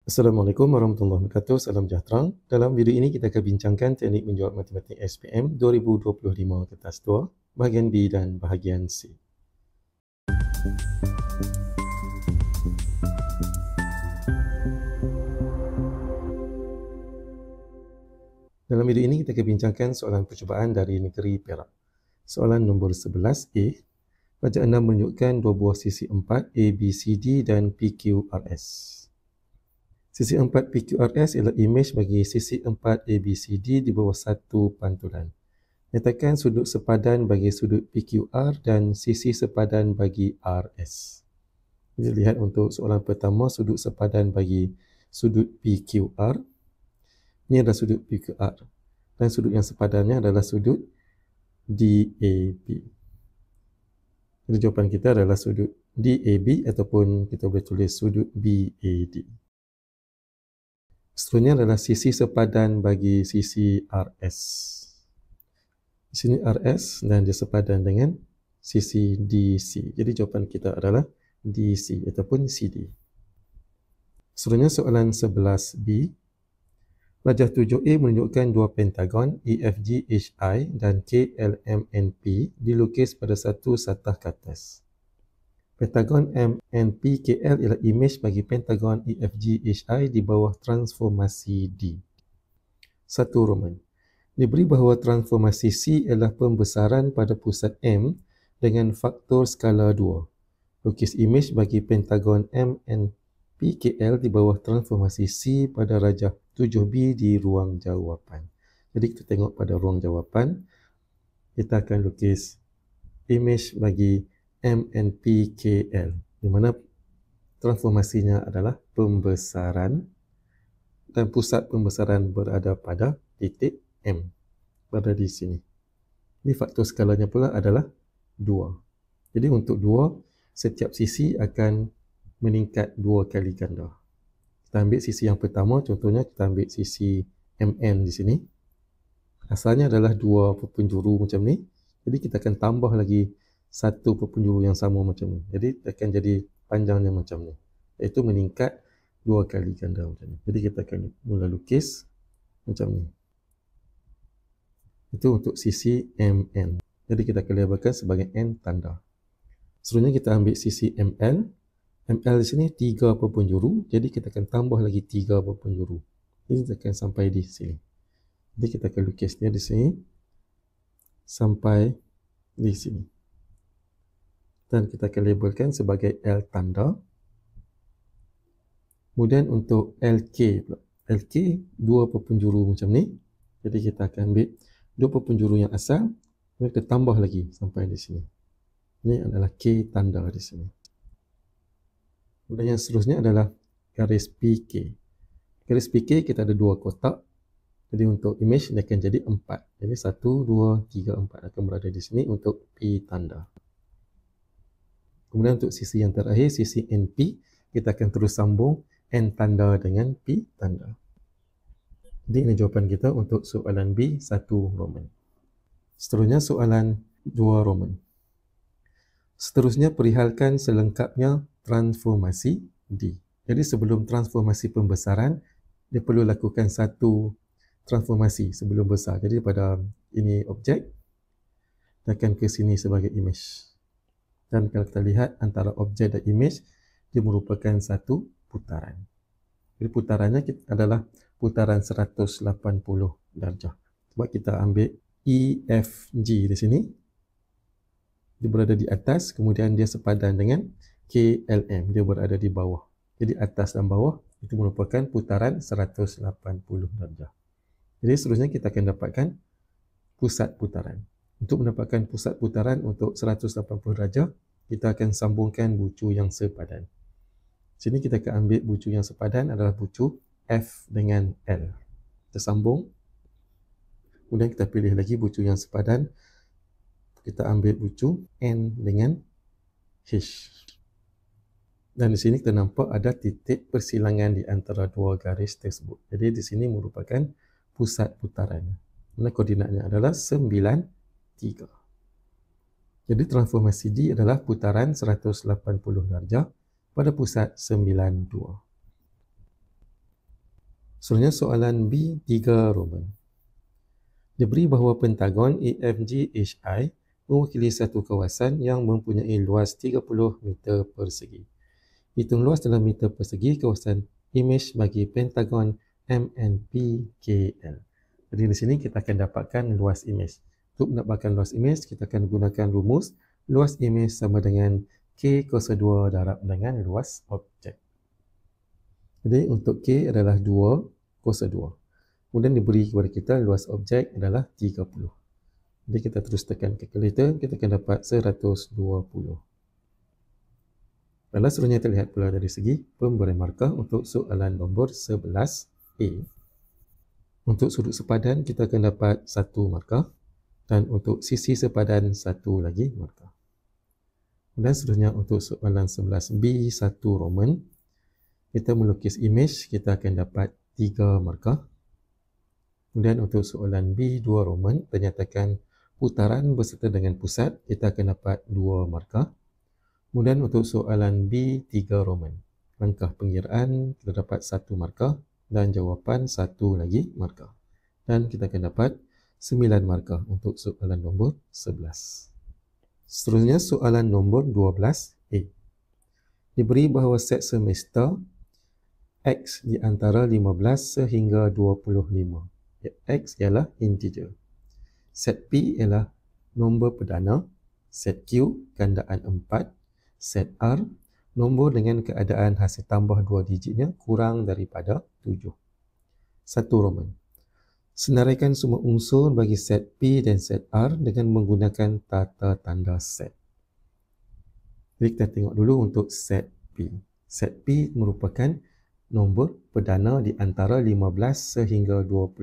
Assalamualaikum warahmatullahi wabarakatuh. Salam sejahtera. Dalam video ini kita akan bincangkan teknik menjawab matematik SPM 2025 kertas 2, bahagian B dan bahagian C. Dalam video ini kita akan bincangkan soalan percubaan dari negeri Perak. Soalan nombor 11A. Baca anda menunjukkan dua buah sisi 4 ABCD dan PQRS. Sisi 4 PQRS ialah imej bagi sisi 4 ABCD di bawah satu pantulan. Nyatakan sudut sepadan bagi sudut PQR dan sisi sepadan bagi RS. Jadi lihat untuk soalan pertama, sudut sepadan bagi sudut PQR. Ini adalah sudut PQR. Dan sudut yang sepadannya adalah sudut DAB. Jadi jawapan kita adalah sudut DAB ataupun kita boleh tulis sudut BAD. Seterusnya adalah sisi sepadan bagi sisi RS. Di sini RS dan dia sepadan dengan sisi DC. Jadi jawapan kita adalah DC ataupun CD. Seterusnya soalan 11B. Rajah 7A menunjukkan dua pentagon EFG HI dan KLMNP dilukis pada satu satah kertas. Pentagon MNPKL ialah imej bagi pentagon EFG HI di bawah transformasi D. 1 Roman. Diberi bahawa transformasi C ialah pembesaran pada pusat M dengan faktor skala 2. Lukis imej bagi pentagon MNPKL di bawah transformasi C pada rajah 7B di ruang jawapan. Jadi kita tengok pada ruang jawapan, kita akan lukis imej bagi MNPKL, di mana transformasinya adalah pembesaran dan pusat pembesaran berada pada titik M, berada di sini. Ini faktor skalanya pula adalah 2. Jadi untuk 2, setiap sisi akan meningkat 2 kali ganda. Kita ambil sisi yang pertama, contohnya kita ambil sisi MN di sini. Asalnya adalah 2 penjuru macam ni. Jadi kita akan tambah lagi satu penjuru yang sama macam ni. Jadi akan jadi panjangnya macam ni. Iaitu meningkat 2 kali ganda macam ni. Jadi kita akan mula lukis macam ni. Itu untuk sisi MN. Jadi kita akan labelkan sebagai N tanda. Seterusnya kita ambil sisi ML. ML di sini 3 penjuru. Jadi kita akan tambah lagi 3 penjuru. Jadi kita akan sampai di sini. Jadi kita akan lukis dia di sini sampai di sini. Dan kita akan labelkan sebagai L tanda. Kemudian untuk LK pula. LK 2 penjuru macam ni. Jadi kita akan ambil 2 penjuru yang asal. Kemudian kita tambah lagi sampai di sini. Ini adalah K tanda di sini. Kemudian yang seterusnya adalah garis PK. Garis PK kita ada 2 kotak. Jadi untuk imej dia akan jadi 4. Jadi 1, 2, 3, 4 akan berada di sini untuk P tanda. Kemudian untuk sisi yang terakhir, sisi NP, kita akan terus sambung N tanda dengan P tanda. Jadi ini jawapan kita untuk soalan B, 1 Roman. Seterusnya soalan 2 Roman. Seterusnya perihalkan selengkapnya transformasi D. Jadi sebelum transformasi pembesaran, dia perlu lakukan satu transformasi sebelum besar. Jadi pada ini objek, dia akan ke sini sebagai imej. Dan kalau kita lihat antara objek dan imej, dia merupakan satu putaran. Jadi putarannya adalah putaran 180 darjah. Sebab kita ambil EFG di sini. Dia berada di atas, kemudian dia sepadan dengan KLM. Dia berada di bawah. Jadi atas dan bawah itu merupakan putaran 180 darjah. Jadi seterusnya kita akan dapatkan pusat putaran. Untuk mendapatkan pusat putaran untuk 180 darjah, kita akan sambungkan bucu yang sepadan. Sini kita akan ambil bucu yang sepadan adalah bucu F dengan L. Kita sambung. Kemudian kita pilih lagi bucu yang sepadan. Kita ambil bucu N dengan H. Dan di sini kita nampak ada titik persilangan di antara dua garis tersebut. Jadi di sini merupakan pusat putaran. Mana koordinatnya adalah 9, 3. Jadi transformasi D adalah putaran 180 darjah pada pusat 92. Seterusnya soalan B3 Roman. Diberi bahawa pentagon AFGHI mewakili satu kawasan yang mempunyai luas 30 meter persegi. Hitung luas dalam meter persegi kawasan imej bagi pentagon MNPKL. Jadi di sini kita akan dapatkan luas imej. Untuk mendapatkan luas imej, kita akan gunakan rumus luas imej sama dengan K kuasa 2 darab dengan luas objek. Jadi untuk K adalah 2 kuasa 2. Kemudian diberi kepada kita luas objek adalah 30. Jadi kita terus tekan kalkulator, kita akan dapat 120. Baiklah, seterusnya terlihat pula dari segi pemberian markah untuk soalan nombor 11A. Untuk sudut sepadan kita akan dapat 1 markah dan untuk sisi sepadan 1 lagi markah. Dan seterusnya untuk soalan 11B1 Roman, kita melukis imej, kita akan dapat 3 markah. Kemudian untuk soalan B2 Roman, ternyatakan putaran berserta dengan pusat, kita akan dapat 2 markah. Kemudian untuk soalan B3 Roman, langkah pengiraan, kita dapat 1 markah dan jawapan 1 lagi markah. Dan kita akan dapat 9 markah untuk soalan nombor 11. Seterusnya soalan nombor 12A. Diberi bahawa set semester X di antara 15 sehingga 25. X ialah integer. Set P ialah nombor perdana. Set Q gandaan 4. Set R nombor dengan keadaan hasil tambah 2 digitnya kurang daripada 7. 1 Roman. Senaraikan semua unsur bagi set P dan set R dengan menggunakan tata tanda set. Jadi kita tengok dulu untuk set P. Set P merupakan nombor perdana di antara 15 sehingga 25.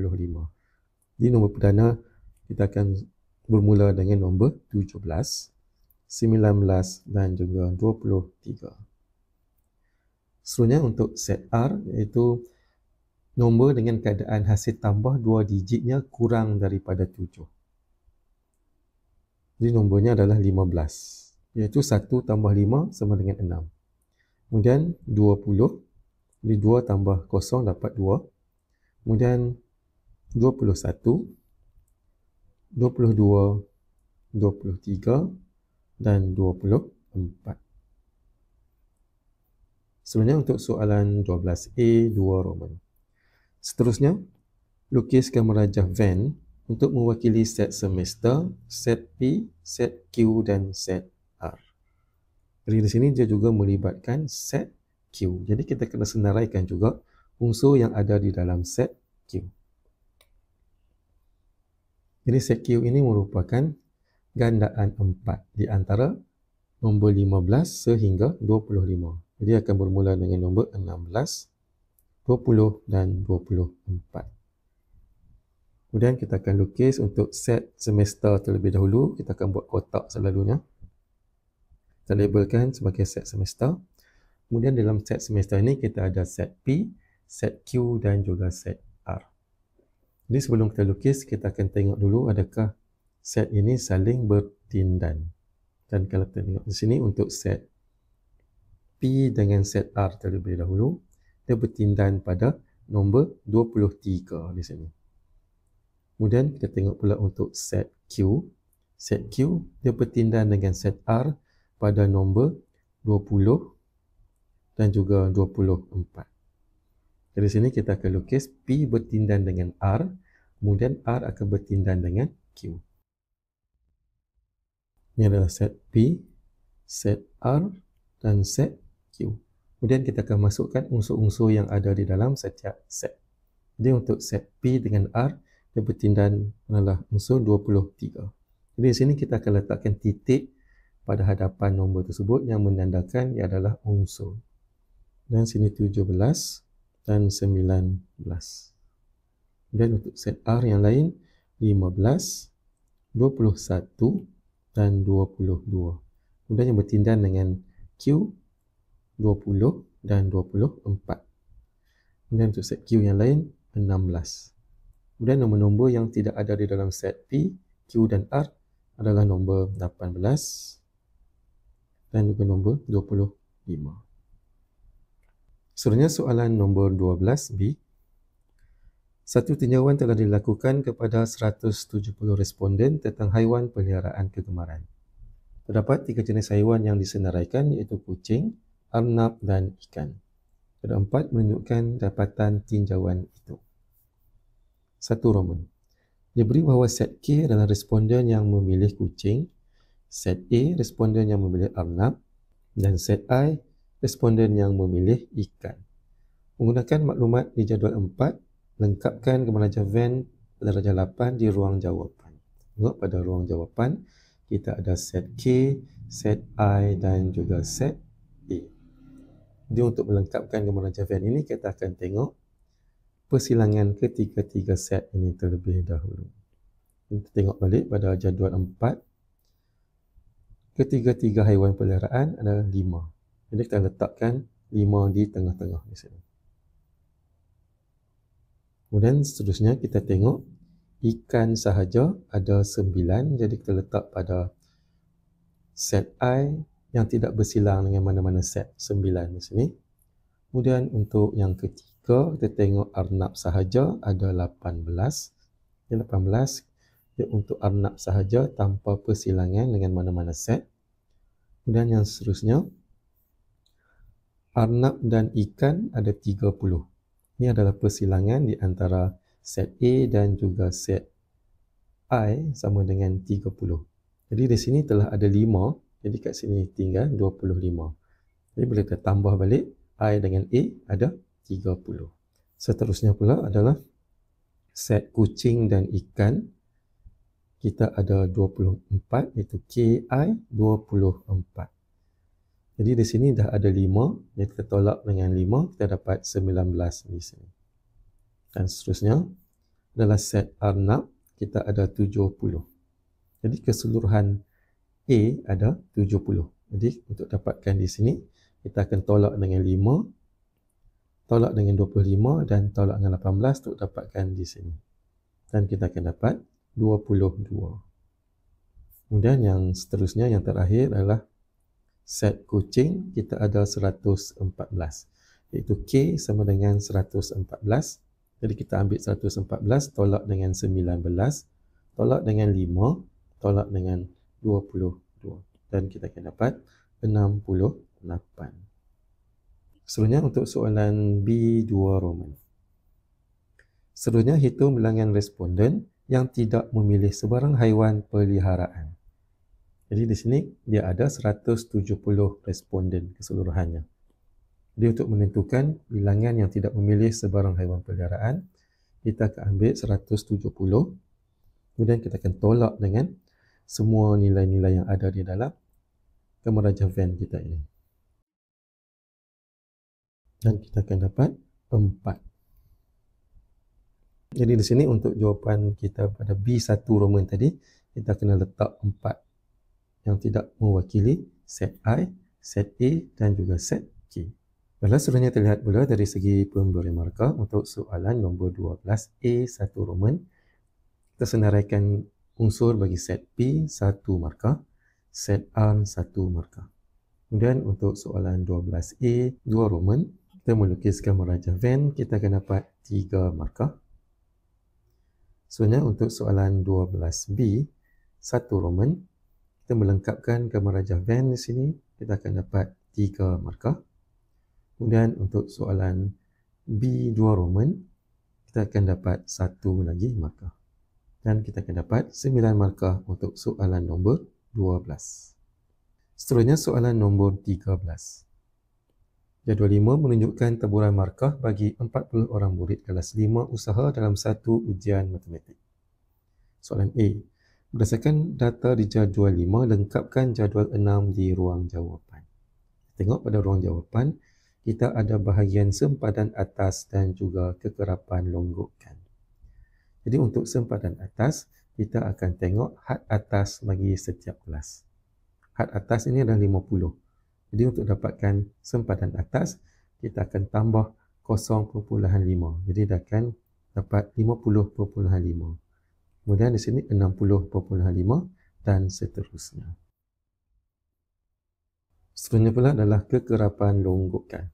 Di nombor perdana kita akan bermula dengan nombor 17, 19 dan juga 23. Seterusnya untuk set R iaitu nombor dengan keadaan hasil tambah 2 digitnya kurang daripada 7. Jadi nombornya adalah 15, iaitu 1 tambah 5 sama dengan 6. Kemudian 20, jadi 2 tambah 0 dapat 2. Kemudian 21, 22, 23 dan 24. Sebenarnya untuk soalan 12A 2 Roman. Seterusnya, lukiskan merajah Venn untuk mewakili set semester, set P, set Q dan set R. Jadi di sini dia juga melibatkan set Q. Jadi kita kena senaraikan juga unsur yang ada di dalam set Q. Jadi set Q ini merupakan gandaan 4 di antara nombor 15 sehingga 25. Jadi akan bermula dengan nombor 16, 20 dan 24. Kemudian kita akan lukis untuk set semester terlebih dahulu. Kita akan buat kotak selalunya. Kita labelkan sebagai set semester. Kemudian dalam set semester ini kita ada set P, set Q dan juga set R. Jadi sebelum kita lukis, kita akan tengok dulu adakah set ini saling bertindan. Dan kalau kita tengok di sini untuk set P dengan set R terlebih dahulu, dia bertindan pada nombor 23 di sini. Kemudian kita tengok pula untuk set Q. Set Q dia bertindan dengan set R pada nombor 20 dan juga 24. Dari sini kita akan lukis P bertindan dengan R, kemudian R akan bertindan dengan Q. Ini adalah set P, set R dan set Q. Kemudian kita akan masukkan unsur-unsur yang ada di dalam setiap set. Jadi untuk set P dengan R, dia bertindan adalah unsur 23. Jadi di sini kita akan letakkan titik pada hadapan nombor tersebut yang menandakan ia adalah unsur. Dan sini 17 dan 19. Dan untuk set R yang lain 15, 21 dan 22. Kemudian yang bertindan dengan Q 20 dan 24. Kemudian untuk set Q yang lain 16. Kemudian nombor-nombor yang tidak ada di dalam set P, Q dan R adalah nombor 18 dan juga nombor 25. Seterusnya soalan nombor 12B. Satu tinjauan telah dilakukan kepada 170 responden tentang haiwan peliharaan kegemaran. Terdapat 3 jenis haiwan yang disenaraikan iaitu kucing, arnab dan ikan. Keempat menunjukkan dapatan tinjauan itu. 1 Roman. Diberi bahawa set K adalah responden yang memilih kucing, set A responden yang memilih arnab dan set I responden yang memilih ikan. Menggunakan maklumat di jadual 4, lengkapkan gemarajah Venn pada darjah 8 di ruang jawapan. Tengok pada ruang jawapan, kita ada set K, set I dan juga set A. Jadi untuk melengkapkan gemarajah Venn ini, kita akan tengok persilangan ketiga-tiga set ini terlebih dahulu. Kita tengok balik pada jadual 4. Ketiga-tiga haiwan peliharaan adalah 5. Jadi kita letakkan 5 di tengah-tengah di sini. Kemudian seterusnya kita tengok ikan sahaja ada 9. Jadi kita letak pada set I yang tidak bersilang dengan mana-mana set 9 di sini. Kemudian untuk yang ketiga, kita tengok arnab sahaja ada 18. Yang 18 ia untuk arnab sahaja tanpa persilangan dengan mana-mana set. Kemudian yang seterusnya, arnab dan ikan ada 30. Ini adalah persilangan di antara set A dan juga set I sama dengan 30. Jadi di sini telah ada 5, jadi kat sini tinggal 25. Jadi boleh kita tambah balik, I dengan A ada 30. Seterusnya pula adalah set kucing dan ikan. Kita ada 24, iaitu KI 24. Jadi di sini dah ada 5, jadi kita tolak dengan 5, kita dapat 19 di sini. Dan seterusnya adalah set arnab, kita ada 70. Jadi keseluruhan A ada 70. Jadi untuk dapatkan di sini, kita akan tolak dengan 5, tolak dengan 25 dan tolak dengan 18 untuk dapatkan di sini. Dan kita akan dapat 22. Kemudian yang seterusnya, yang terakhir adalah set kucing, kita ada 114, iaitu K sama dengan 114. Jadi kita ambil 114 tolak dengan 19, tolak dengan 5, tolak dengan 22, dan kita akan dapat 68. Seterusnya untuk soalan B2 Roman. Seterusnya hitung bilangan responden yang tidak memilih sebarang haiwan peliharaan. Jadi di sini dia ada 170 responden keseluruhannya. Jadi untuk menentukan bilangan yang tidak memilih sebarang haiwan peliharaan, kita akan ambil 170. Kemudian kita akan tolak dengan semua nilai-nilai yang ada di dalam gemarajah Venn kita ini. Dan kita akan dapat 4. Jadi di sini untuk jawapan kita pada B1 Roman tadi, kita kena letak 4 yang tidak mewakili set I, set A dan juga set K. Baiklah, seterusnya terlihat pula dari segi pemberi markah untuk soalan nombor 12 A1 Roman. Kita senaraikan unsur bagi set P 1 markah, set R 1 markah. Kemudian untuk soalan 12A 2 Roman, kita melukiskan gemarajah Venn, kita akan dapat 3 markah. Sebenarnya untuk soalan 12B 1 Roman, kita melengkapkan gemarajah Venn di sini, kita akan dapat 3 markah. Kemudian untuk soalan B2 Roman, kita akan dapat 1 lagi markah. Dan kita akan dapat 9 markah untuk soalan nombor 12. Seterusnya soalan nombor 13. Jadual 5 menunjukkan taburan markah bagi 40 orang murid kelas 5 usaha dalam satu ujian matematik. Soalan A. Berdasarkan data di jadual 5, lengkapkan jadual 6 di ruang jawapan. Tengok pada ruang jawapan, kita ada bahagian sempadan atas dan juga kekerapan longgokan. Jadi untuk sempadan atas, kita akan tengok had atas bagi setiap kelas. Had atas ini adalah 50. Jadi untuk dapatkan sempadan atas, kita akan tambah 0.5. Jadi dia akan dapat 50.5. Kemudian di sini 60.5 dan seterusnya. Seterusnya pula adalah kekerapan longgokan.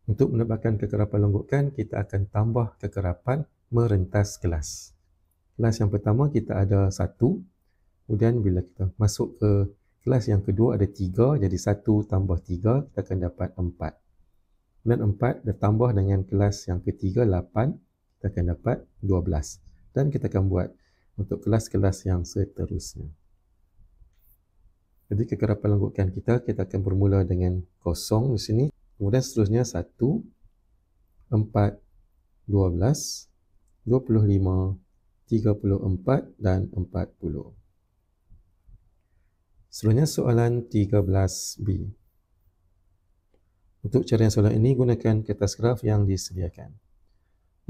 Untuk mendapatkan kekerapan longgokan, kita akan tambah kekerapan merentas kelas. Kelas yang pertama kita ada 1, kemudian bila kita masuk ke kelas yang kedua ada 3, jadi 1 tambah 3 kita akan dapat 4. Kemudian 4 ditambah dengan kelas yang ketiga 8, kita akan dapat 12. Dan kita akan buat untuk kelas-kelas yang seterusnya. Jadi kekerapan longgokan kita akan bermula dengan 0 di sini. Kemudian seterusnya 1, 4, 12, 25, 34 dan 40. Seterusnya soalan 13B. Untuk carian soalan ini, gunakan kertas graf yang disediakan.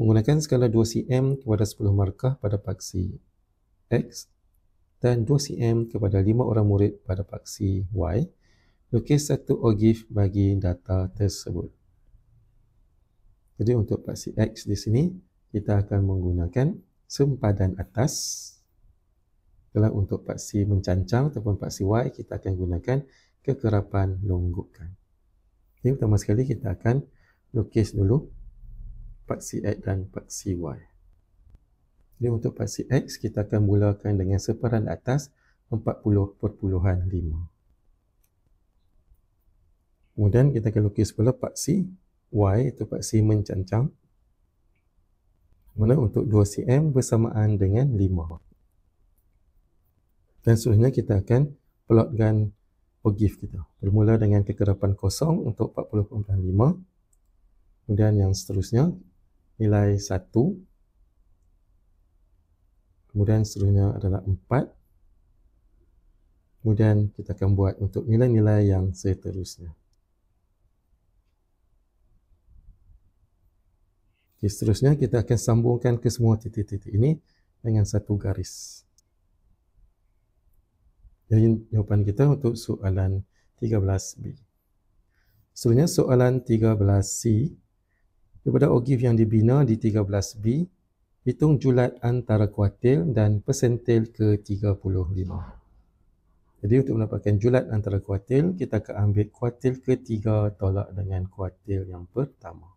Menggunakan skala 2 cm kepada 10 markah pada paksi X dan 2 cm kepada 5 orang murid pada paksi Y, lukis satu ogif bagi data tersebut. Jadi untuk paksi X di sini, kita akan menggunakan sempadan atas. Kalau untuk paksi mencancang ataupun paksi Y, kita akan gunakan kekerapan longgokan. Jadi pertama sekali kita akan lukis dulu paksi X dan paksi Y. Jadi untuk paksi X, kita akan mulakan dengan sepadan atas 40.5. Kemudian kita akan lukis pula paksi Y, itu paksi mencancang. Mana untuk 2 cm bersamaan dengan 5. Dan seterusnya kita akan plotkan ogif kita. Bermula dengan kekerapan kosong untuk 40.5. Kemudian yang seterusnya nilai 1. Kemudian seterusnya adalah 4. Kemudian kita akan buat untuk nilai-nilai yang seterusnya. Okay, seterusnya kita akan sambungkan ke semua titik-titik ini dengan satu garis. Jadi jawapan kita untuk soalan 13B. Seterusnya soalan 13C. Daripada ogif yang dibina di 13B, hitung julat antara kuartil dan persentil ke 35. Jadi untuk mendapatkan julat antara kuartil, kita akan ambil kuartil ketiga tolak dengan kuartil yang pertama.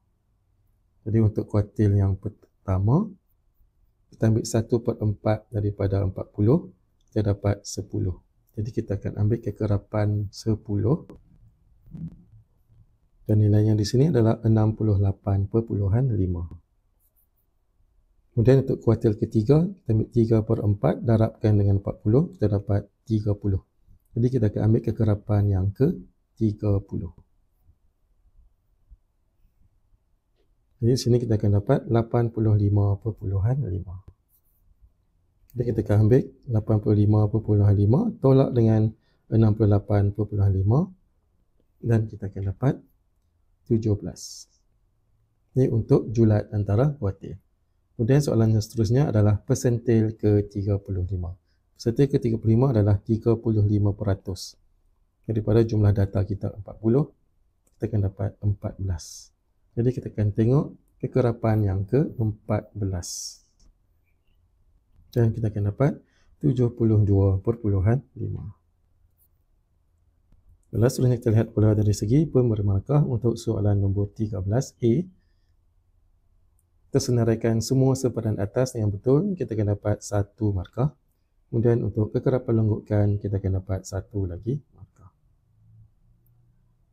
Jadi untuk kuartil yang pertama, kita ambil 1/4 daripada 40, kita dapat 10. Jadi kita akan ambil kekerapan 10. Dan nilainya di sini adalah 68.5. Kemudian untuk kuartil ketiga, kita ambil 3/4 darabkan dengan 40, kita dapat 30. Jadi kita akan ambil kekerapan yang ke-30. Jadi di sini kita akan dapat 85.5. Jadi kita akan ambil 85.5 tolak dengan 68.5 dan kita akan dapat 17. Ini untuk julat antara kuartil. Kemudian soalan yang seterusnya adalah persentil ke-35. Persentil ke-35 adalah 35% daripada jumlah data kita 40, kita akan dapat 14. Jadi kita akan tengok kekerapan yang ke-14. Dan kita akan dapat 72.5. Kalau seterusnya kita lihat pula dari segi pemberi markah untuk soalan nombor 13A. Kita senaraikan semua sepadan atas yang betul, kita akan dapat 1 markah. Kemudian untuk kekerapan longgokan, kita akan dapat 1 lagi markah.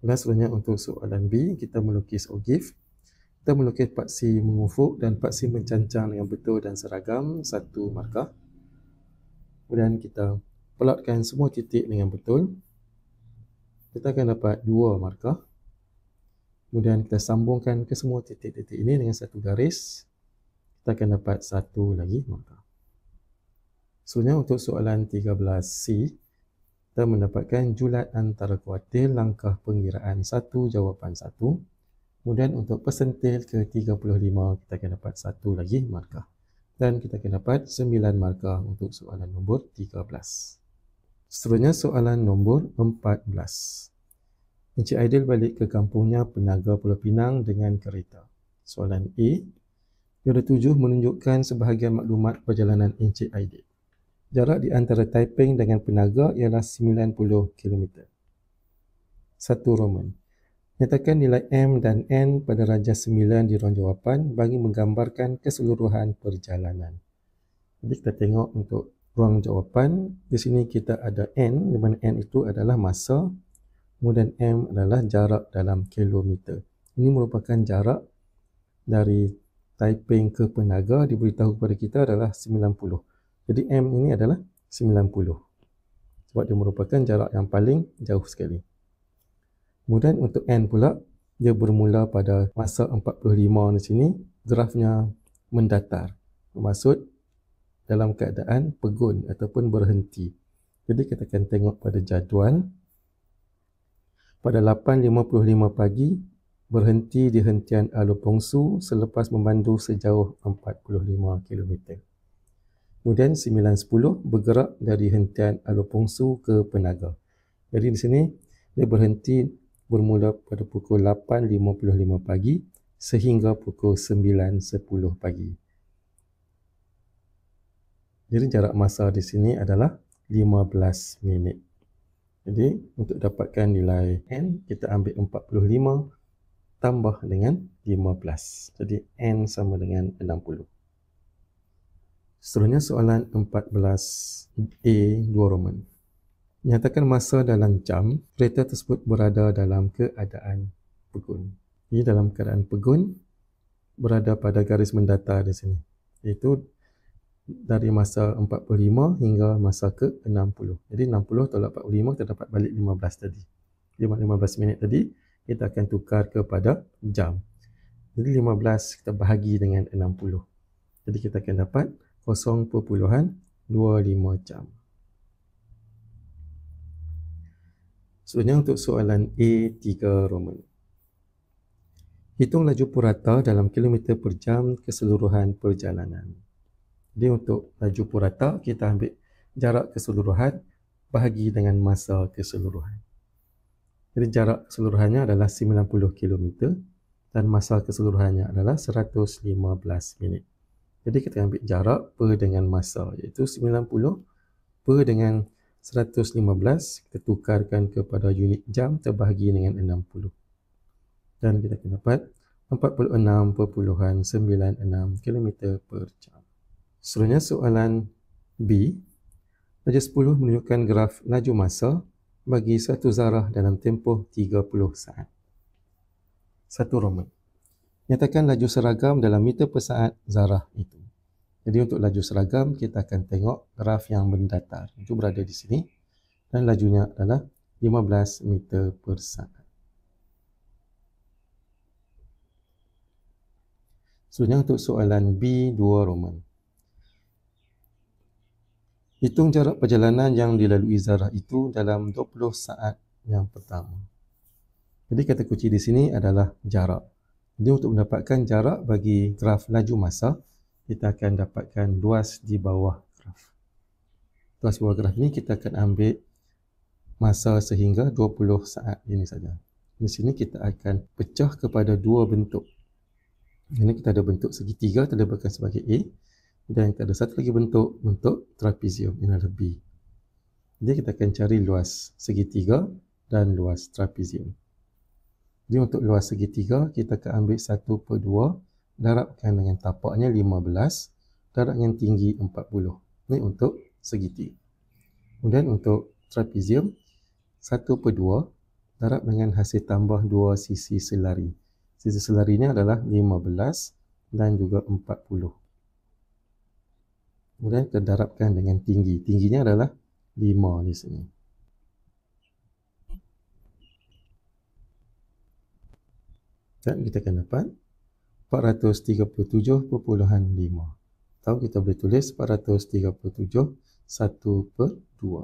Dan seterusnya untuk soalan B, kita melukis ogif. Kita melukis paksi mengufuk dan paksi mencancang yang betul dan seragam, 1 markah. Kemudian kita plotkan semua titik dengan betul. Kita akan dapat 2 markah. Kemudian kita sambungkan ke semua titik-titik ini dengan satu garis. Kita akan dapat 1 lagi markah. Seterusnya untuk soalan 13C, kita mendapatkan julat antara kuartil langkah pengiraan 1 jawapan 1. Kemudian untuk persentil ke-35, kita akan dapat 1 lagi markah. Dan kita akan dapat 9 markah untuk soalan nombor 13. Seterusnya soalan nombor 14. Encik Aidil balik ke kampungnya Penaga Pulau Pinang dengan kereta. Soalan A. Yoda 7 menunjukkan sebahagian maklumat perjalanan Encik Aidil. Jarak di antara Taiping dengan Penaga ialah 90 km. 1 Roman. Nyatakan nilai M dan N pada darjah 9 di ruang jawapan bagi menggambarkan keseluruhan perjalanan. Jadi kita tengok untuk ruang jawapan, di sini kita ada N, di mana N itu adalah masa, kemudian M adalah jarak dalam kilometer. Ini merupakan jarak dari Taiping ke Penaga, diberitahu kepada kita adalah 90. Jadi M ini adalah 90. Sebab dia merupakan jarak yang paling jauh sekali. Kemudian untuk N pula, dia bermula pada masa 45 di sini, grafnya mendatar. Maksud dalam keadaan pegun ataupun berhenti. Jadi kita akan tengok pada jadual. Pada 8.55 pagi, berhenti di hentian Alor Pongsu selepas memandu sejauh 45 km. Kemudian 9.10 bergerak dari hentian Alor Pongsu ke Penaga. Jadi di sini dia berhenti bermula pada pukul 8.55 pagi sehingga pukul 9.10 pagi. Jadi jarak masa di sini adalah 15 minit. Jadi untuk dapatkan nilai N, kita ambil 45 tambah dengan 15. Jadi N sama dengan 60. Seterusnya soalan 14A 2 Roman. Nyatakan masa dalam jam kereta tersebut berada dalam keadaan pegun. Ini dalam keadaan pegun berada pada garis mendatar di sini. Iaitu dari masa 45 hingga masa ke 60. Jadi 60 tolak 45 kita dapat balik 15 tadi. 15 minit tadi kita akan tukar kepada jam. Jadi 15 kita bahagi dengan 60. Jadi kita akan dapat 0.25 jam. Seterusnya untuk soalan A3 Roman. Hitung laju purata dalam kilometer per jam keseluruhan perjalanan. Jadi untuk laju purata, kita ambil jarak keseluruhan bahagi dengan masa keseluruhan. Jadi jarak keseluruhannya adalah 90 km dan masa keseluruhannya adalah 115 minit. Jadi kita ambil jarak per dengan masa, iaitu 90 per dengan 115, kita tukarkan kepada unit jam terbahagi dengan 60. Dan kita akan dapat 46.96 km per jam. Seterusnya soalan B. Darjah 10 menunjukkan graf laju masa bagi satu zarah dalam tempoh 30 saat. 1 Roman. Nyatakan laju seragam dalam meter per saat zarah itu. Jadi untuk laju seragam, kita akan tengok graf yang mendatar. Itu berada di sini. Dan lajunya adalah 15 meter per saat. Seterusnya untuk soalan B2 Roman. Hitung jarak perjalanan yang dilalui zarah itu dalam 20 saat yang pertama. Jadi kata kunci di sini adalah jarak. Jadi untuk mendapatkan jarak bagi graf laju masa, kita akan dapatkan luas di bawah graf. Luas bawah graf ini kita akan ambil masa sehingga 20 saat ini saja. Di sini kita akan pecah kepada dua bentuk. Ini kita ada bentuk segitiga, terdapat sebagai A. Dan kita ada satu lagi bentuk trapezium, ini adalah B. Jadi kita akan cari luas segitiga dan luas trapezium. Jadi untuk luas segitiga, kita akan ambil 1/2, darabkan dengan tapaknya 15, darab dengan tinggi 40. Ini untuk segitiga. Kemudian untuk trapezium, 1/2, darab dengan hasil tambah 2 sisi selari. Sisi selarinya adalah 15 dan juga 40. Kemudian kita darabkan dengan tinggi. Tingginya adalah 5 di sini. Dan kita akan dapat 437.5. Atau kita boleh tulis 437 1/2.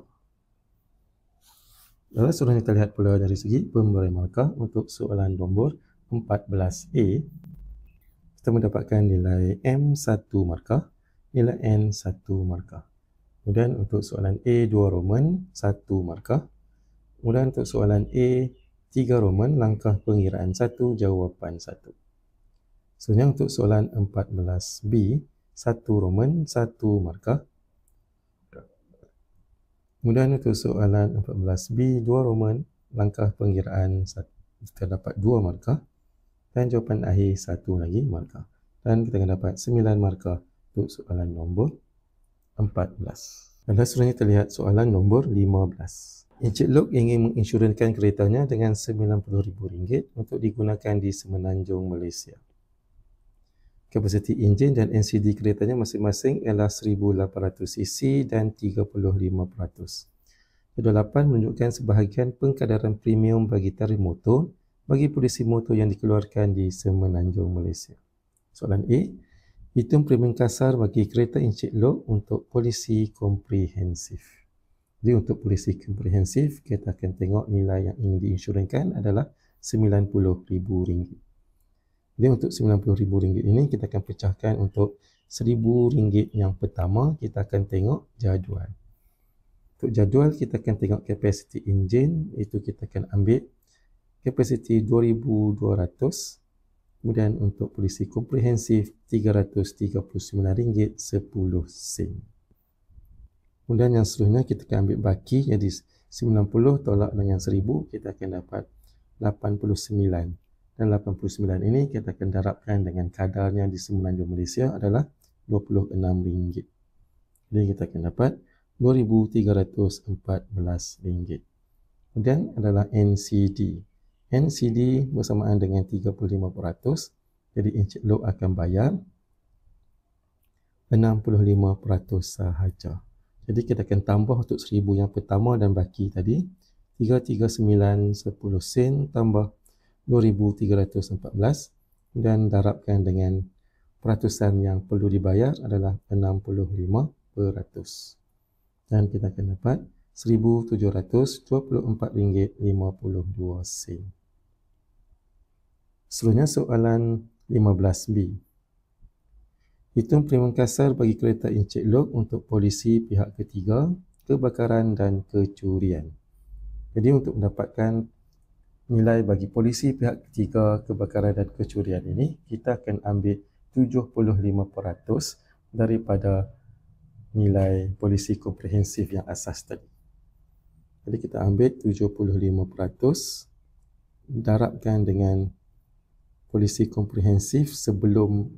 Lalu seterusnya kita lihat pula dari segi pemberian markah untuk soalan nombor 14A. Kita mendapatkan nilai M1 markah, nilai N1 markah. Kemudian untuk soalan A2 Roman 1 markah. Kemudian untuk soalan A3 Roman langkah pengiraan 1 jawapan 1. Seterusnya untuk soalan 14B 1 Roman 1 markah. Kemudian untuk soalan 14B 2 Roman langkah pengiraan 1. kita dapat 2 markah. Dan jawapan akhir 1 lagi markah. Dan kita akan dapat 9 markah untuk soalan nombor 14. Dan seterusnya terlihat soalan nombor 15. Encik Lok ingin menginsurans keretanya dengan RM90,000 untuk digunakan di Semenanjung, Malaysia. Kapasiti enjin dan NCD keretanya masing-masing ialah 1800cc dan 35%. Kedua 8 menunjukkan sebahagian pengkadaran premium bagi tarikh motor bagi polisi motor yang dikeluarkan di Semenanjung, Malaysia. Soalan A. Hitung premium kasar bagi kereta Encik Lok untuk polisi komprehensif. Jadi untuk polisi komprehensif, kita akan tengok nilai yang ingin diinsurans adalah RM90,000. Jadi untuk RM90,000 ini kita akan pecahkan untuk RM1,000 yang pertama, kita akan tengok jadual. Untuk jadual kita akan tengok kapasiti enjin, itu kita akan ambil kapasiti 2,200. Kemudian untuk polisi komprehensif RM339.10. Kemudian yang seterusnya kita akan ambil baki, jadi 90 tolak dengan 1000, kita akan dapat 89. Dan 89 ini kita akan darabkan dengan kadarnya di Semenanjung, Malaysia adalah RM26. Jadi kita akan dapat RM2,314. Kemudian adalah NCD. NCD bersamaan dengan 35%. Jadi Encik Lok akan bayar 65% sahaja. Jadi kita akan tambah untuk 1000 yang pertama dan baki tadi 339.10 sen tambah 2,314 dan darabkan dengan peratusan yang perlu dibayar adalah 65%. Dan kita akan dapat RM1,724.52. Seterusnya soalan 15B. Hitung premium kasar bagi kereta Encik Lok untuk polisi pihak ketiga, kebakaran dan kecurian. Jadi untuk mendapatkan nilai bagi polisi pihak ketiga, kebakaran dan kecurian ini, kita akan ambil 75% daripada nilai polisi komprehensif yang asas tadi. Jadi kita ambil 75% darabkan dengan polisi komprehensif sebelum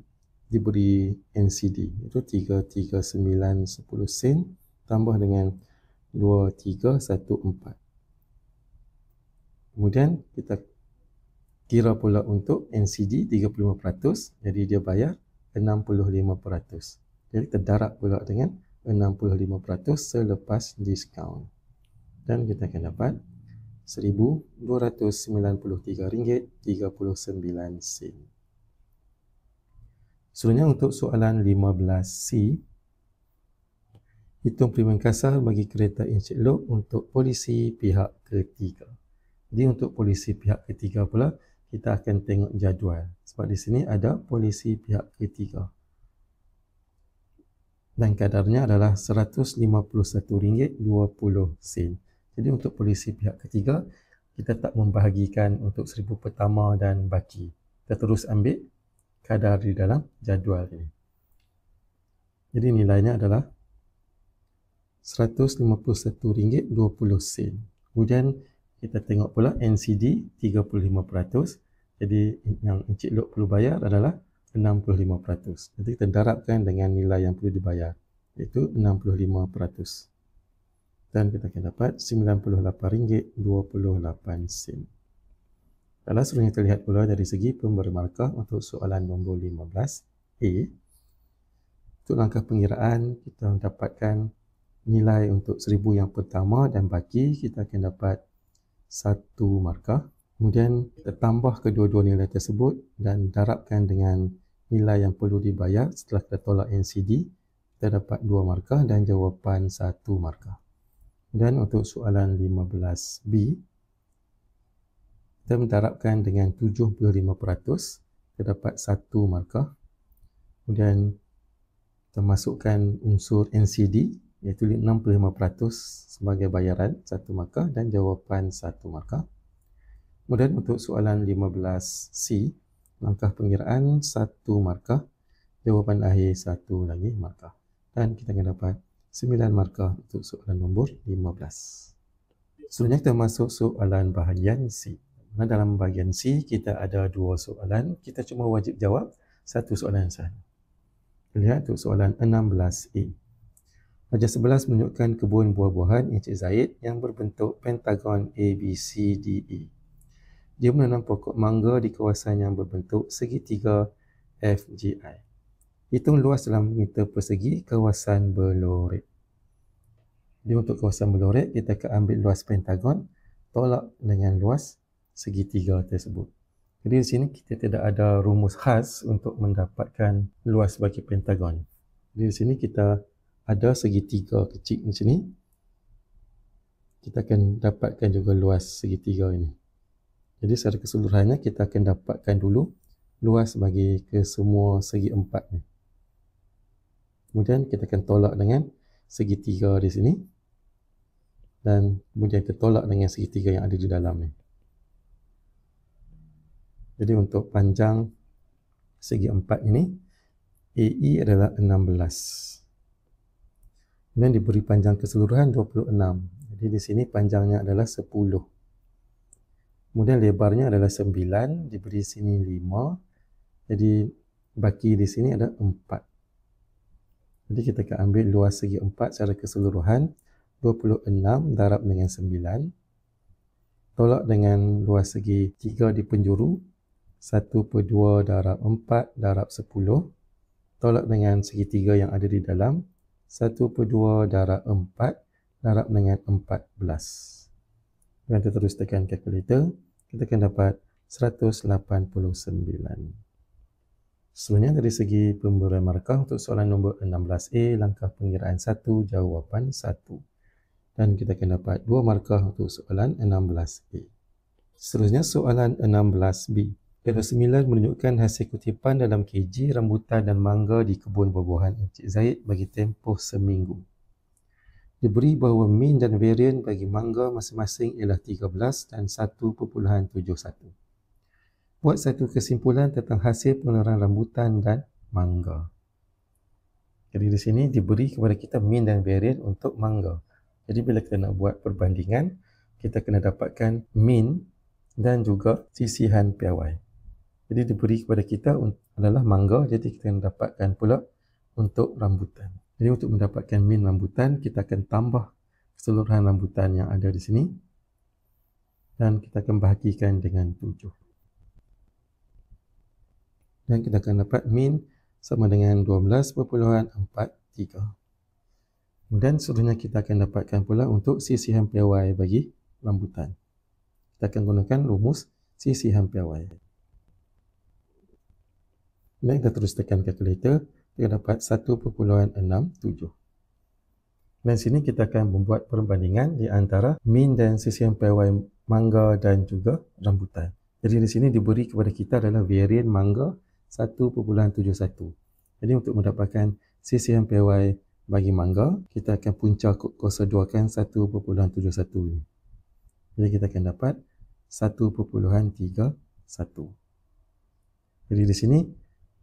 diberi NCD, itu 339.10 sen tambah dengan 2314. Kemudian kita kira pula untuk NCD 35%, jadi dia bayar 65%. Jadi kita darab pula dengan 65% selepas diskaun. Dan kita akan dapat RM1,293.39. Seterusnya untuk soalan 15C, hitung premium kasar bagi kereta Encik Lok untuk polisi pihak ketiga. Jadi untuk polisi pihak ketiga pula, kita akan tengok jadual. Sebab di sini ada polisi pihak ketiga. Dan kadarnya adalah RM151.20. Jadi untuk polisi pihak ketiga, kita tak membahagikan untuk 1000 pertama dan baki. Kita terus ambil kadar di dalam jadual ini. Jadi nilainya adalah RM151.20. Kemudian kita tengok pula NCD 35%. Jadi yang Encik Lok perlu bayar adalah 65%. Jadi kita darabkan dengan nilai yang perlu dibayar, iaitu 65%. Dan kita akan dapat RM98.28. Kalau seterusnya terlihat pula dari segi pemberi markah untuk soalan nombor 15A. Untuk langkah pengiraan, kita mendapatkan nilai untuk 1000 yang pertama dan baki, kita akan dapat 1 markah. Kemudian kita tambah kedua-dua nilai tersebut dan darabkan dengan nilai yang perlu dibayar setelah kita tolak NCD, kita dapat 2 markah dan jawapan 1 markah. Dan untuk soalan 15B, kita mendarabkan dengan 75%, kita dapat 1 markah. Kemudian kita masukkan unsur NCD, iaitu 65% sebagai bayaran 1 markah dan jawapan 1 markah. Kemudian untuk soalan 15C, langkah pengiraan 1 markah, jawapan akhir 1 lagi markah. Dan kita akan dapat 9 markah untuk soalan nombor 15. Selanjutnya kita masuk soalan bahagian C. Nah, dalam bahagian C, kita ada 2 soalan. Kita cuma wajib jawab satu soalan sahaja. Lihat untuk soalan 16A. Wajah 11 menunjukkan kebun buah-buahan Encik Zaid yang berbentuk pentagon ABCDE. Dia menanam pokok mangga di kawasan yang berbentuk segitiga FGI. Hitung luas dalam meter persegi kawasan berlorek. Jadi untuk kawasan berlorek, kita akan ambil luas pentagon tolak dengan luas segitiga tersebut. Jadi di sini kita tidak ada rumus khas untuk mendapatkan luas bagi pentagon. Jadi di sini kita ada segitiga kecil di sini. Kita akan dapatkan juga luas segitiga ini. Jadi secara keseluruhannya kita akan dapatkan dulu luas bagi ke semua segi empat ni. Kemudian kita akan tolak dengan segitiga di sini. Dan kemudian kita tolak dengan segitiga yang ada di dalam ni. Jadi untuk panjang segi empat ini, AE adalah 16. Kemudian diberi panjang keseluruhan 26. Jadi di sini panjangnya adalah 10. Kemudian lebarnya adalah 9, diberi sini 5. Jadi baki di sini ada 4. Jadi kita akan ambil luas segi 4 secara keseluruhan 26 darab dengan 9. Tolak dengan luas segi 3 di penjuru 1/2 darab 4 darab 10. Tolak dengan segitiga yang ada di dalam 1/2 darab 4 darab dengan 14. Dan kita terus tekan kalkulator, kita akan dapat 189. Sebenarnya dari segi pemberian markah untuk soalan nombor 16A, langkah pengiraan 1, jawapan 1. Dan kita akan dapat 2 markah untuk soalan 16A. Seterusnya soalan 16B. Cara 9 menunjukkan hasil kutipan dalam kg rambutan dan mangga di kebun buah-buahan Encik Zaid bagi tempoh seminggu. Diberi bahawa mean dan varian bagi mangga masing-masing ialah 13 dan 1.71. Buat satu kesimpulan tentang hasil pengeluaran rambutan dan mangga. Jadi di sini diberi kepada kita mean dan varian untuk mangga. Jadi bila kita nak buat perbandingan, kita kena dapatkan mean dan juga sisihan piawai. Jadi diberi kepada kita adalah mangga, jadi kita akan dapatkan pula untuk rambutan. Jadi untuk mendapatkan mean rambutan, kita akan tambah keseluruhan rambutan yang ada di sini. Dan kita akan bahagikan dengan 7. Dan kita akan dapat mean sama dengan 12.43. Kemudian seterusnya kita akan dapatkan pula untuk sisihan piawai bagi rambutan. Kita akan gunakan rumus sisihan piawai. Dan kita terus tekan kalkulator, kita dapat 1.67. Dan sini kita akan membuat perbandingan di antara mean dan sisihan piawai mangga dan juga rambutan. Jadi di sini diberi kepada kita adalah varian mangga 1.71. Jadi untuk mendapatkan sisihan piawai bagi mangga, kita akan punca kuasa 2 kan 1.71 ini. Jadi kita akan dapat 1.31. Jadi di sini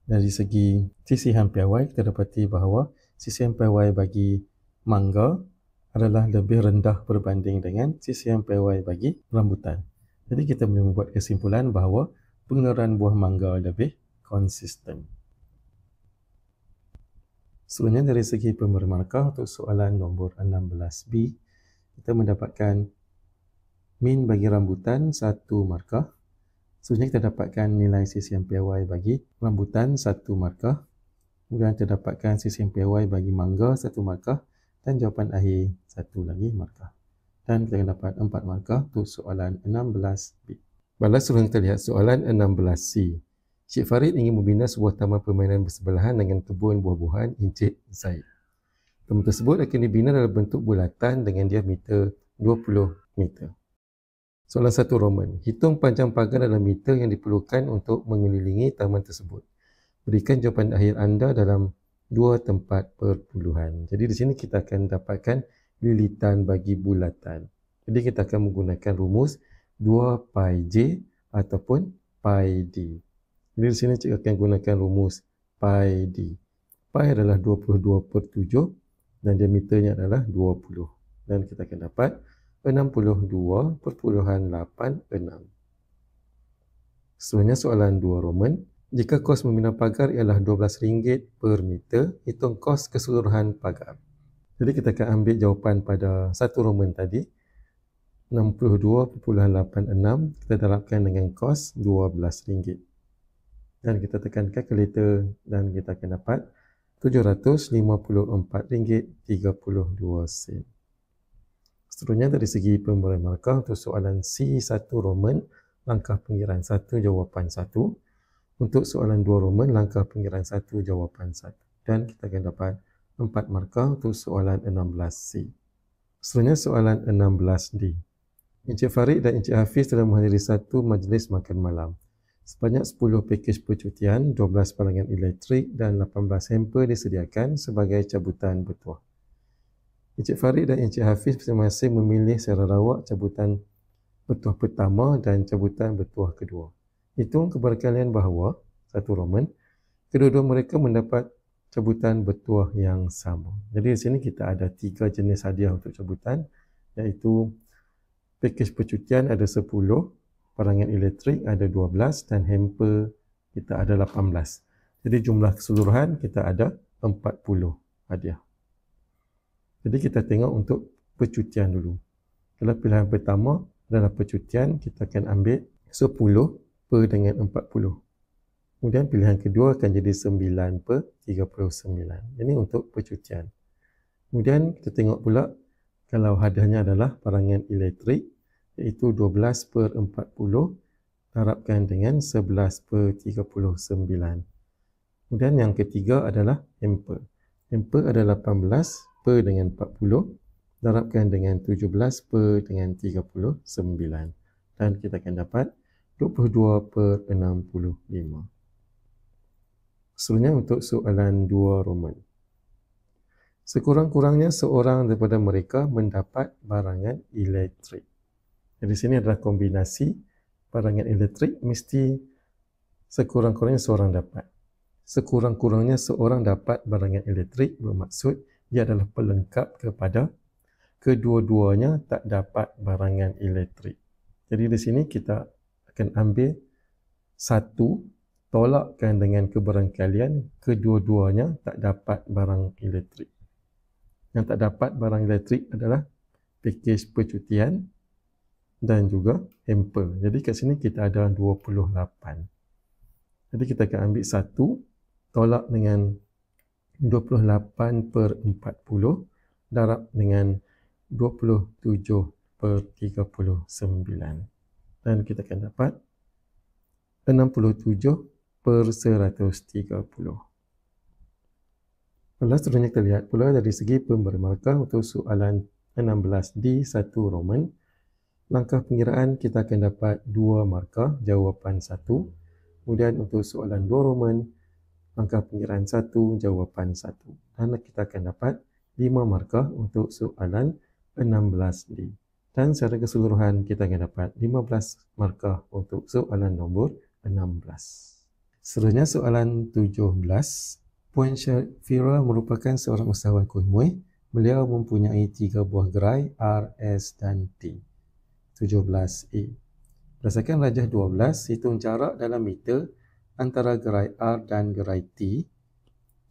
dari segi sisihan piawai, kita dapati bahawa sisihan piawai bagi mangga adalah lebih rendah berbanding dengan sisihan piawai bagi rambutan. Jadi kita boleh membuat kesimpulan bahawa pengeluaran buah mangga lebih konsisten. Sebenarnya dari segi pemberi markah untuk soalan nombor 16B, kita mendapatkan mean bagi rambutan 1 markah. Sebenarnya kita dapatkan nilai sisihan piawai bagi rambutan 1 markah. Kemudian kita dapatkan sisihan piawai bagi mangga 1 markah. Dan jawapan akhir 1 lagi markah. Dan kita akan dapat 4 markah untuk soalan 16B. Balas seterusnya kita lihat soalan 16C. Cik Farid ingin membina sebuah taman permainan bersebelahan dengan kebun buah-buahan Encik Zaid. Taman tersebut akan dibina dalam bentuk bulatan dengan diameter 20 meter. Soalan 1 Roman. Hitung panjang pagar dalam meter yang diperlukan untuk mengelilingi taman tersebut. Berikan jawapan akhir anda dalam 2 tempat perpuluhan. Jadi di sini kita akan dapatkan lilitan bagi bulatan. Jadi kita akan menggunakan rumus 2 pi j ataupun pi d. Jadi di sini cikgu akan gunakan rumus pi d. Pi adalah 22/7 dan diameternya adalah 20. Dan kita akan dapat 62.86. Seterusnya soalan 2 Roman. Jika kos membina pagar ialah RM12 per meter, hitung kos keseluruhan pagar. Jadi kita akan ambil jawapan pada 1 Roman tadi. 62.86 kita darabkan dengan kos RM12. Dan kita tekan kalkulator dan kita akan dapat RM754.32. Seterusnya dari segi pemberian markah untuk soalan C1 Roman, langkah pengiraan 1 jawapan 1. Untuk soalan 2 Roman, langkah pengiraan 1 jawapan 1. Dan kita akan dapat 4 markah untuk soalan 16C. Seterusnya soalan 16D. Encik Farid dan Encik Hafiz telah menghadiri satu majlis makan malam. Sebanyak 10 pakej percutian, 12 barangan elektrik dan 18 hamper disediakan sebagai cabutan bertuah. Encik Farid dan Encik Hafiz masing-masing memilih secara rawak cabutan bertuah pertama dan cabutan bertuah kedua. Hitung kepada kalian bahawa, 1 Roman, kedua-dua mereka mendapat cabutan bertuah yang sama. Jadi di sini kita ada 3 jenis hadiah untuk cabutan, iaitu pakej percutian ada 10, barangan elektrik ada 12 dan hamper kita ada 18. Jadi jumlah keseluruhan kita ada 40 hadiah. Jadi kita tengok untuk percutian dulu. Kalau pilihan pertama adalah percutian, kita akan ambil 10 per dengan 40. Kemudian pilihan kedua akan jadi 9 per 39. Ini untuk percutian. Kemudian kita tengok pula kalau hadiahnya adalah barangan elektrik, iaitu 12 per 40 darabkan dengan 11 per 39. Kemudian yang ketiga adalah hamper. Hamper adalah 18 per dengan 40 darabkan dengan 17 per dengan 39. Dan kita akan dapat 22 per 65. Seterusnya untuk soalan 2 Roman. Sekurang-kurangnya seorang daripada mereka mendapat barangan elektrik. Di sini adalah kombinasi barangan elektrik mesti sekurang-kurangnya seorang dapat. Sekurang-kurangnya seorang dapat barangan elektrik bermaksud ia adalah pelengkap kepada kedua-duanya tak dapat barangan elektrik. Jadi di sini kita akan ambil satu tolakkan dengan kebarangkalian kedua-duanya tak dapat barang elektrik. Yang tak dapat barang elektrik adalah pakej percutian dan juga hamper. Jadi kat sini kita ada 28. Jadi kita akan ambil 1 tolak dengan 28 per 40 darab dengan 27 per 39. Dan kita akan dapat 67 per 130. Lalu seterusnya kita lihat pula dari segi pemberi markah untuk soalan 16D 1 Roman. Langkah pengiraan kita akan dapat 2 markah, jawapan 1. Kemudian untuk soalan 2 Roman, langkah pengiraan 1, jawapan 1. Dan kita akan dapat 5 markah untuk soalan 16D. Dan secara keseluruhan kita akan dapat 15 markah untuk soalan nombor 16. Seterusnya soalan 17. Puan Syafira merupakan seorang usahawan kuih muih. Beliau mempunyai 3 buah gerai R, S dan T. 17A. Berdasarkan rajah 12, hitung jarak dalam meter antara gerai R dan gerai T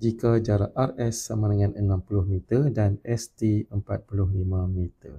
jika jarak RS sama dengan 60 meter dan ST 45 meter.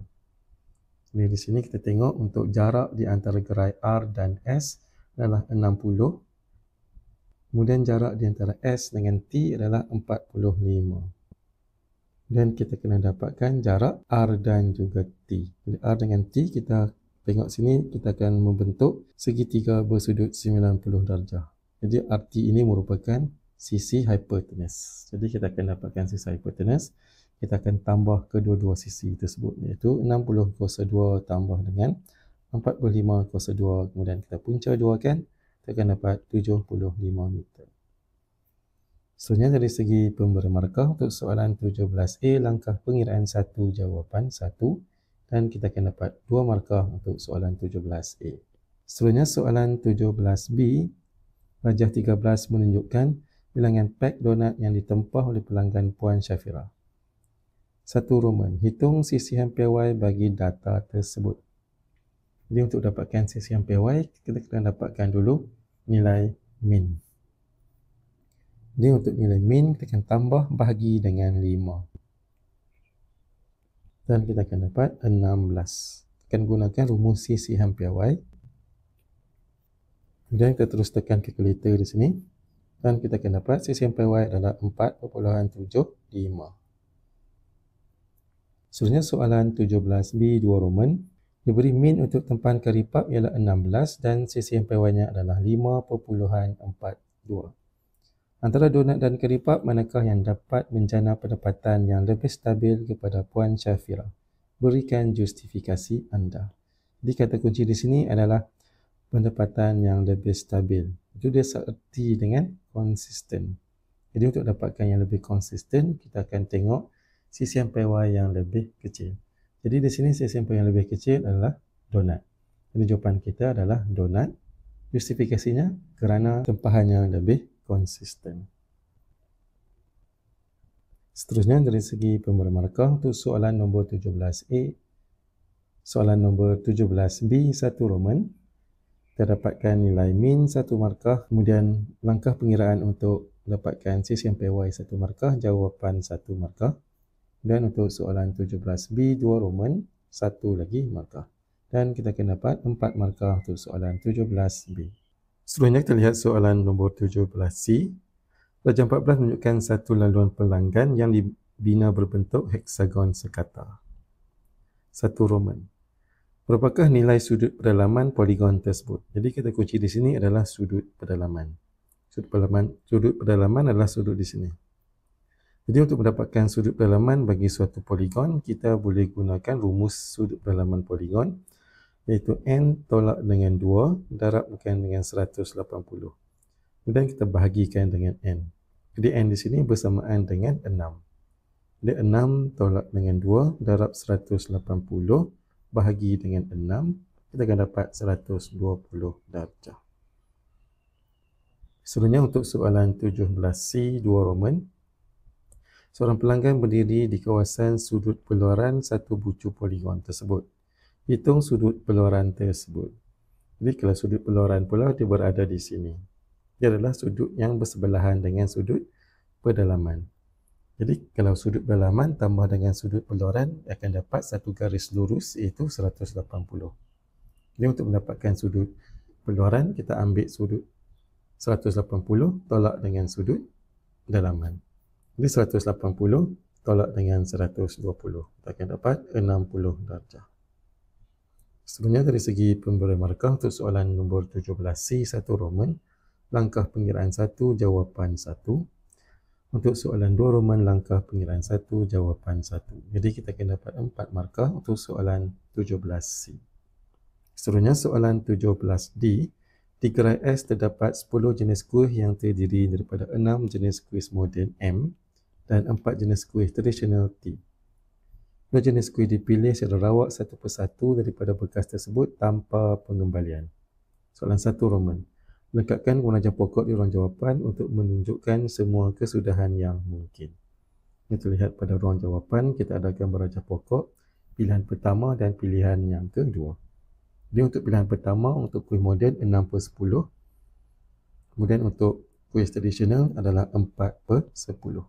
Jadi di sini kita tengok untuk jarak di antara gerai R dan S adalah 60. Kemudian jarak di antara S dengan T adalah 45. Dan kita kena dapatkan jarak R dan juga T. Jadi R dengan T kita tengok sini, kita akan membentuk segitiga bersudut 90 darjah. Jadi RT ini merupakan sisi hipotenus. Jadi kita akan dapatkan sisi hipotenus. Kita akan tambah kedua-dua sisi tersebut, iaitu 60 kuasa 2 tambah dengan 45 kuasa 2. Kemudian kita punca 2 kan, kita akan dapat 75 meter. Seterusnya dari segi pemberi markah untuk soalan 17A, langkah pengiraan 1, jawapan 1. Dan kita akan dapat 2 markah untuk soalan 17A. Seterusnya soalan 17B, rajah 13 menunjukkan bilangan pak donat yang ditempah oleh pelanggan Puan Syafira. 1 Roman, hitung sisi hampir Y bagi data tersebut. Jadi untuk dapatkan sisi hampir Y, kita kena dapatkan dulu nilai min. Jadi untuk nilai min kita akan tambah bahagi dengan 5. Dan kita akan dapat 16. Kita akan gunakan rumus CC hampir Y. Kemudian kita terus tekan kalkulator di sini. Dan kita akan dapat CC hampir Y adalah 4.75. Seterusnya soalan 17B 2 Roman. Diberi min untuk tempahan karipap ialah 16 dan CC hampir Y-nya adalah 5.42. Antara donat dan karipap, manakah yang dapat menjana pendapatan yang lebih stabil kepada Puan Syafira? Berikan justifikasi anda. Jadi kata kunci di sini adalah pendapatan yang lebih stabil. Itu dia seerti dengan konsisten. Jadi untuk dapatkan yang lebih konsisten, kita akan tengok CC hampir Y yang lebih kecil. Jadi di sini CC hampir yang lebih kecil adalah donat. Jadi jawapan kita adalah donat. Justifikasinya kerana tempahannya lebih konsisten. Seterusnya dari segi pemberi markah untuk soalan nombor 17A, soalan nombor 17B 1 Roman, kita dapatkan nilai min 1 markah, kemudian langkah pengiraan untuk dapatkan CC hampir Y 1 markah, jawapan 1 markah. Dan untuk soalan 17B 2 Roman, 1 lagi markah. Dan kita akan dapat 4 markah untuk soalan 17B. Seterusnya kita lihat soalan nombor 17C. Pelajaran 14 menunjukkan satu laluan pelanggan yang dibina berbentuk heksagon sekata. 1 Roman. Berapakah nilai sudut pedalaman poligon tersebut? Jadi kata kunci di sini adalah sudut pedalaman. Sudut pedalaman adalah sudut di sini. Jadi untuk mendapatkan sudut pedalaman bagi suatu poligon, kita boleh gunakan rumus sudut pedalaman poligon, iaitu n tolak dengan 2 darabkan dengan 180. Kemudian kita bahagikan dengan n. Jadi n di sini bersamaan dengan 6. Jadi 6 tolak dengan 2 darab 180 bahagi dengan 6, kita akan dapat 120 darjah. Seterusnya untuk soalan 17C 2 Roman. Seorang pelanggan berdiri di kawasan sudut peluaran satu bucu poligon tersebut. Hitung sudut peluaran tersebut. Jadi kalau sudut peluaran pula dia berada di sini. Dia adalah sudut yang bersebelahan dengan sudut pedalaman. Jadi kalau sudut pedalaman tambah dengan sudut peluaran akan dapat satu garis lurus iaitu 180. Jadi untuk mendapatkan sudut peluaran kita ambil sudut 180 tolak dengan sudut pedalaman. Jadi 180 tolak dengan 120. Kita akan dapat 60 darjah. Sebenarnya dari segi pemberi markah untuk soalan nombor 17C 1 Roman, langkah pengiraan 1, jawapan 1. Untuk soalan 2 Roman, langkah pengiraan 1, jawapan 1. Jadi kita akan dapat 4 markah untuk soalan 17C. Seterusnya soalan 17D. Di gerai S terdapat 10 jenis kuih yang terdiri daripada 6 jenis kuih moden M dan 4 jenis kuih tradisional T. 2 jenis kuih dipilih secara rawak satu persatu daripada bekas tersebut tanpa pengembalian. Soalan 1 Roman. Lengkapkan pengajar pokok di ruang jawapan untuk menunjukkan semua kesudahan yang mungkin. Kita lihat pada ruang jawapan, kita ada gambar rajah pokok, pilihan pertama dan pilihan yang kedua. Jadi untuk pilihan pertama, untuk kuih moden 6/10. Kemudian untuk kuih tradisional adalah 4/10.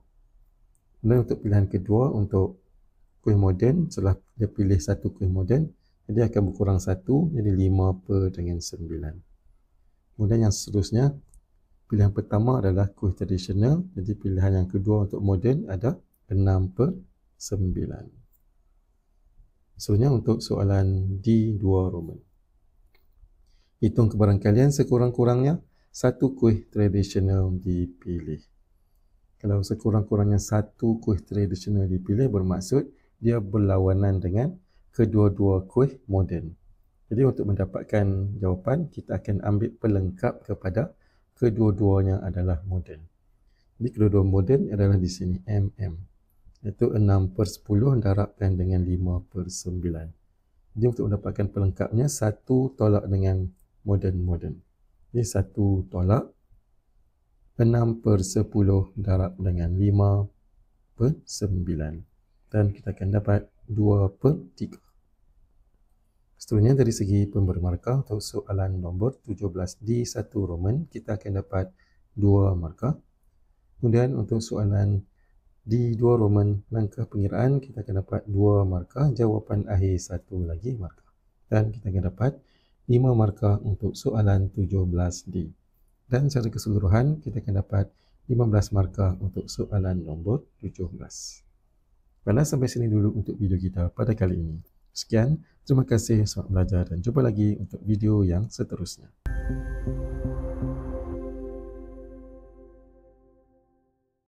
Kemudian untuk pilihan kedua, untuk kuih moden, setelah dia pilih satu kuih moden, jadi akan berkurang 1, jadi 5/9. Kemudian yang seterusnya, pilihan pertama adalah kuih tradisional, jadi pilihan yang kedua untuk moden ada 6/9. Seterusnya untuk soalan D2 Roman. Hitung kebarangkalian sekurang-kurangnya satu kuih tradisional dipilih. Kalau sekurang-kurangnya satu kuih tradisional dipilih bermaksud dia berlawanan dengan kedua-dua kuih moden. Jadi untuk mendapatkan jawapan, kita akan ambil pelengkap kepada kedua-duanya adalah moden. Jadi kedua-dua moden adalah di sini MM. Iaitu 6/10 darabkan dengan 5/9. Jadi untuk mendapatkan pelengkapnya, 1 tolak dengan moden-moden. Jadi 1 tolak 6/10 darab dengan 5/9. Dan kita akan dapat 2/3. Seterusnya dari segi pemberi markah untuk soalan nombor 17 di 1 Roman, kita akan dapat 2 markah. Kemudian untuk soalan di 2 Roman langkah pengiraan, kita akan dapat 2 markah, jawapan akhir 1 lagi markah. Dan kita akan dapat 5 markah untuk soalan 17D. Dan secara keseluruhan, kita akan dapat 15 markah untuk soalan nombor 17. Baiklah, sampai sini dulu untuk video kita pada kali ini. Sekian, terima kasih, selamat belajar dan jumpa lagi untuk video yang seterusnya.